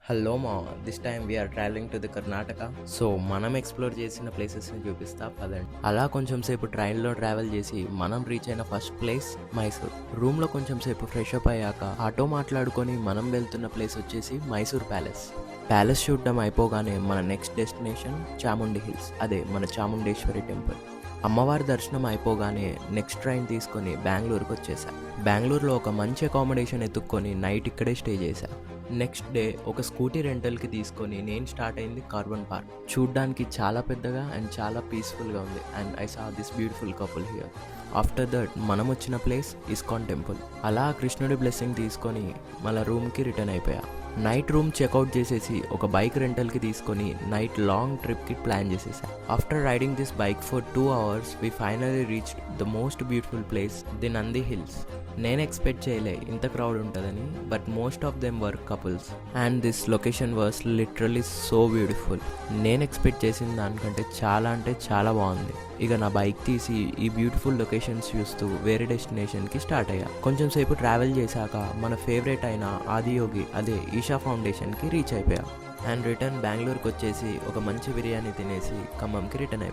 Hello మా this time we are travelling to the Karnataka. So మనం explore చేసిన ప్లేసెస్ని చూపిస్తా పదండి. అలా కొంచెం సేపు ట్రైన్లో ట్రావెల్ చేసి మనం రీచ్ అయిన ఫస్ట్ ప్లేస్ మైసూర్. రూమ్లో కొంచెం సేపు ఫ్రెష్ అప్ అయ్యాక ఆటో మాట్లాడుకొని మనం వెళ్తున్న ప్లేస్ వచ్చేసి మైసూర్ ప్యాలెస్. ప్యాలెస్ చూడడం అయిపోగానే మన నెక్స్ట్ డెస్టినేషన్ చాముండి హిల్స్, అదే మన చాముండేశ్వరి టెంపుల్. అమ్మవారి దర్శనం అయిపోగానే నెక్స్ట్ ట్రైన్ తీసుకొని బెంగళూరుకి వచ్చేసా. బెంగళూరులో ఒక మంచి అకామిడేషన్ ఎత్తుక్కొని నైట్ ఇక్కడే స్టే చేశా. నెక్స్ట్ డే ఒక స్కూటీ రెంటల్కి తీసుకొని నేను స్టార్ట్ అయింది కార్బన్ పార్క్. చూడ్డానికి చాలా పెద్దగా అండ్ చాలా పీస్ఫుల్గా ఉంది and I saw this beautiful couple here. After that మనం వచ్చిన ప్లేస్ ఇస్కాన్ టెంపుల్. అలా కృష్ణుడి బ్లెస్సింగ్ తీసుకొని మళ్ళీ రూమ్కి రిటర్న్ అయిపోయా. నైట్ రూమ్ చెక్అవుట్ చేసేసి ఒక బైక్ రెంటల్కి తీసుకొని నైట్ లాంగ్ ట్రిప్కి ప్లాన్ చేసేసా. After riding this bike for 2 hours we finally reached the most beautiful place, the Nandi hills. నేను ఎక్స్పెక్ట్ చేయలే ఇంత క్రౌడ్ ఉంటుందని, but most of them were couples and this location was literally so beautiful. నేను expect చేసిన దానికంటే చాలా అంటే చాలా బాగుంది. ఇక నా బైక్ తీసి ఈ బ్యూటిఫుల్ లొకేషన్స్ చూస్తూ వేరే డెస్టినేషన్కి స్టార్ట్ అయ్యా. కొంచెం సేపు ట్రావెల్ చేశాక మన ఫేవరెట్ అయిన ఆదియోగి, అదే ఈషా ఫౌండేషన్కి రీచ్ అయిపోయా. అండ్ రిటర్న్ బెంగళూరుకి వచ్చేసి ఒక మంచి బిర్యానీ తినేసి ఖమ్మంకి రిటర్న్ అయిపోయా.